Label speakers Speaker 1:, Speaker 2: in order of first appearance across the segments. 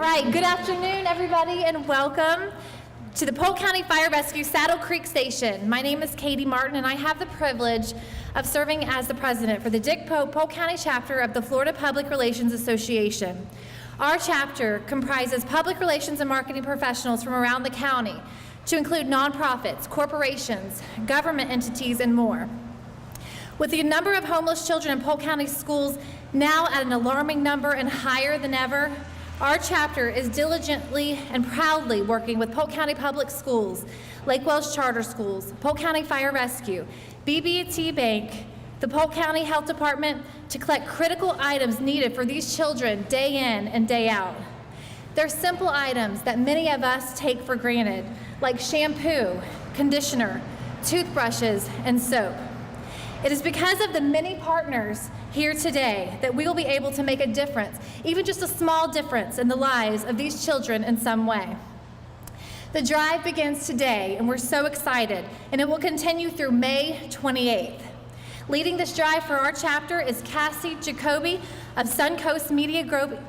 Speaker 1: All right, good afternoon, everybody, and welcome to the Polk County Fire Rescue Saddle Creek Station. My name is Katie Martin, and I have the privilege of serving as the president for the Dick Pope Polk County chapter of the Florida Public Relations Association. Our chapter comprises public relations and marketing professionals from around the county, to include nonprofits, corporations, government entities, and more. With the number of homeless children in Polk County schools now at an alarming number and higher than ever, our chapter is diligently and proudly working with Polk County Public Schools, Lake Wells Charter Schools, Polk County Fire Rescue, BB&T Bank, the Polk County Health Department to collect critical items needed for these children day in and day out. They're simple items that many of us take for granted, like shampoo, conditioner, toothbrushes, and soap. It is because of the many partners here today that we will be able to make a difference, even just a small difference in the lives of these children in some way. The drive begins today, and we're so excited, and it will continue through May 28th. Leading this drive for our chapter is Cassie Jacoby of Suncoast Media Group,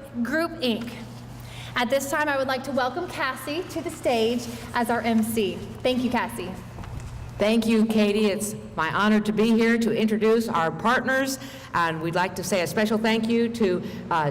Speaker 1: Inc. At this time, I would like to welcome Cassie to the stage as our MC. Thank you, Cassie.
Speaker 2: Thank you, Katie. It's my honor to be here to introduce our partners, and we'd like to say a special thank you to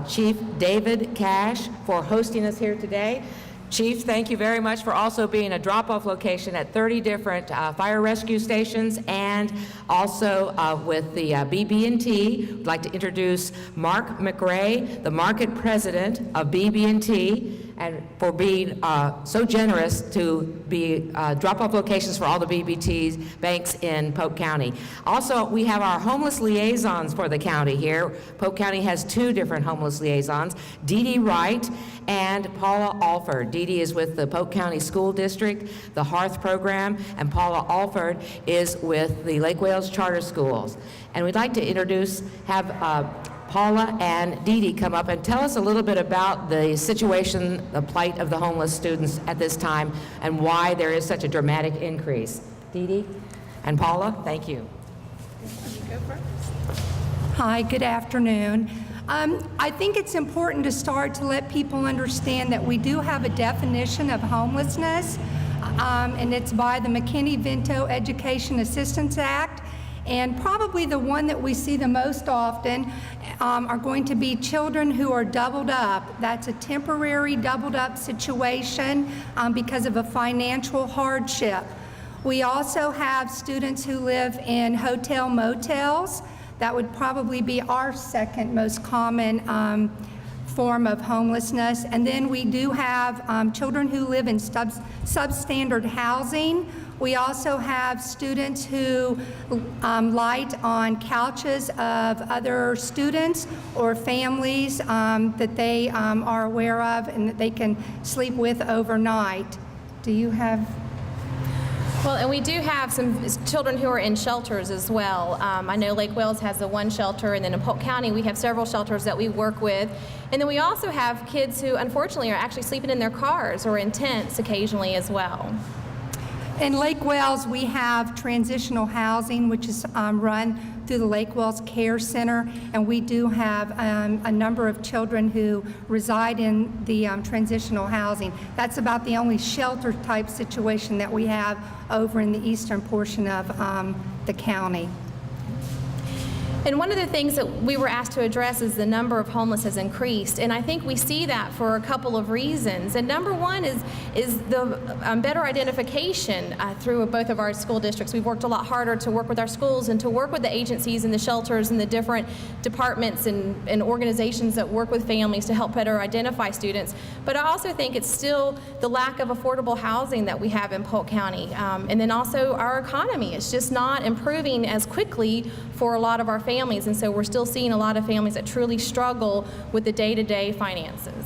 Speaker 2: Chief David Cash for hosting us here today. Chief, thank you very much for also being a drop-off location at 30 different fire rescue stations, and also with the BB&T. I'd like to introduce Mark McRae, the market president of BB&T, and for being so generous to be drop-off locations for all the BB&T banks in Polk County. Also, we have our homeless liaisons for the county here. Polk County has two different homeless liaisons, Dee Dee Wright and Paula Alford. Dee Dee is with the Polk County School District, the Hearth Program, and Paula Alford is with the Lake Wales Charter Schools. And we'd like to have Paula and Dee Dee come up and tell us a little bit about the situation, the plight of the homeless students at this time, and why there is such a dramatic increase. Dee Dee and Paula, thank you.
Speaker 3: You go first. Hi, good afternoon. I think it's important to start to let people understand that we do have a definition of homelessness, and it's by the McKinney-Vento Education Assistance Act. And probably the one that we see the most often are going to be children who are doubled up. That's a temporary doubled up situation because of a financial hardship. We also have students who live in hotel motels. That would probably be our second most common form of homelessness. And then we do have children who live in substandard housing. We also have students who light on couches of other students or families that they are aware of and that they can sleep with overnight. Do you have?
Speaker 4: Well, and we do have some children who are in shelters as well. I know Lake Wales has the one shelter, and then in Polk County we have several shelters that we work with. And then we also have kids who unfortunately are actually sleeping in their cars or in tents occasionally as well.
Speaker 3: In Lake Wales, we have transitional housing, which is run through the Lake Wales Care Center, and we do have a number of children who reside in the transitional housing. That's about the only shelter type situation that we have over in the eastern portion of the county.
Speaker 4: And one of the things that we were asked to address is the number of homeless has increased, and I think we see that for a couple of reasons. And number one is the better identification through both of our school districts. We've worked a lot harder to work with our schools and to work with the agencies and the shelters and the different departments and organizations that work with families to help better identify students. But I also think it's still the lack of affordable housing that we have in Polk County. And then also our economy is just not improving as quickly for a lot of our families, and so we're still seeing a lot of families that truly struggle with the day-to-day finances.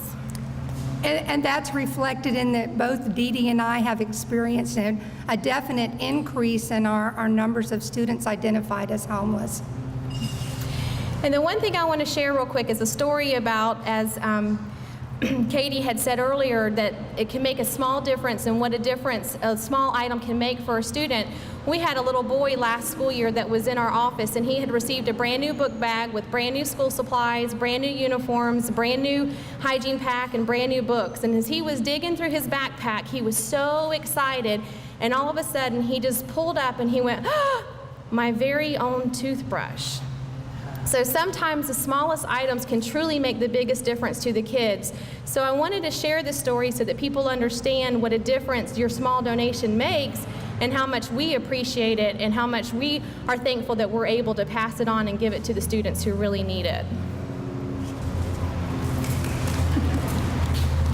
Speaker 3: And that's reflected in that both Dee Dee and I have experienced a definite increase in our numbers of students identified as homeless.
Speaker 4: And the one thing I want to share real quick is a story about, as Katie had said earlier, that it can make a small difference, and what a difference a small item can make for a student. We had a little boy last school year that was in our office, and he had received a brand new book bag with brand new school supplies, brand new uniforms, brand new hygiene pack, and brand new books. And as he was digging through his backpack, he was so excited, and all of a sudden he just pulled up and he went, "Ah, my very own toothbrush." So sometimes the smallest items can truly make the biggest difference to the kids. So I wanted to share this story so that people understand what a difference your small donation makes and how much we appreciate it and how much we are thankful that we're able to pass it on and give it to the students who really need it.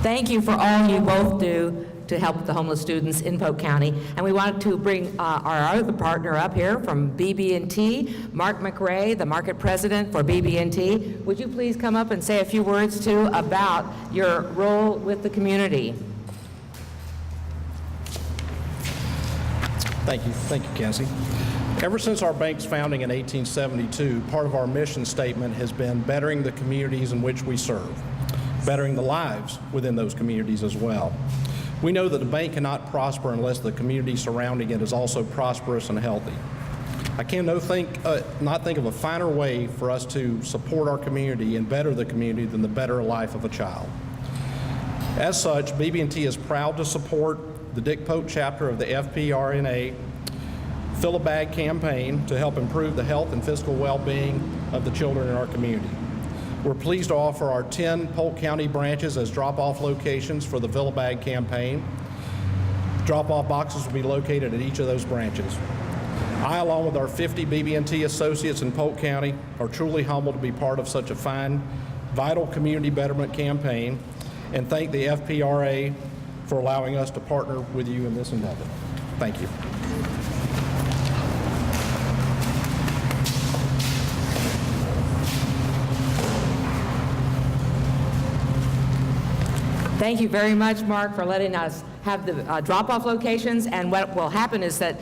Speaker 2: Thank you for all you both do to help the homeless students in Polk County. And we wanted to bring our other partner up here from BB&T, Mark McRae, the market president for BB&T. Would you please come up and say a few words too about your role with the community?
Speaker 5: Thank you, Cassie. Ever since our bank's founding in 1872, part of our mission statement has been bettering the communities in which we serve, bettering the lives within those communities as well. We know that the bank cannot prosper unless the community surrounding it is also prosperous and healthy. I can not think of a finer way for us to support our community and better the community than the better life of a child. As such, BB&T is proud to support the Dick Polk chapter of the FPRA Fill a Bag campaign to help improve the health and physical well-being of the children in our community. We're pleased to offer our 10 Polk County branches as drop-off locations for the Fill a Bag campaign. Drop-off boxes will be located at each of those branches. I, along with our 50 BB&T associates in Polk County, are truly humbled to be part of such a fine, vital community betterment campaign, and thank the FPRA for allowing us to partner with you in this endeavor. Thank you.
Speaker 2: Thank you very much, Mark, for letting us have the drop-off locations. And what will happen is that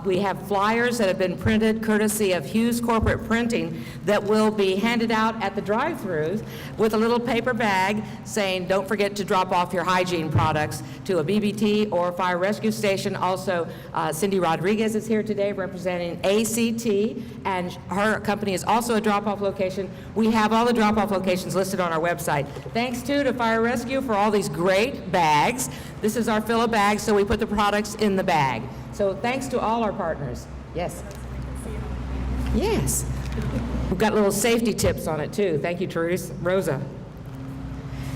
Speaker 2: we have flyers that have been printed courtesy of Hughes Corporate Printing that will be handed out at the drive-thrus with a little paper bag saying, don't forget to drop off your hygiene products to a BBT or fire rescue station. Also, Cindy Rodriguez is here today representing ACT, and her company is also a drop-off location. We have all the drop-off locations listed on our website. Thanks to Fire Rescue for all these great bags. This is our fill a bag, so we put the products in the bag. So thanks to all our partners. Yes. Yes. We've got little safety tips on it too. Thank you, Therese, Rosa.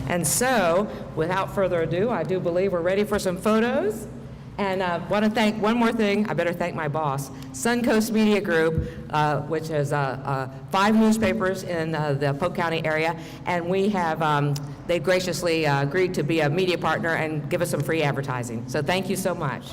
Speaker 2: And so, without further ado, I do believe we're ready for some photos. And I want to thank one more thing. I better thank my boss, Suncoast Media Group, which has 5 newspapers in the Polk County area, and we have they graciously agreed to be a media partner and give us some free advertising. So thank you so much.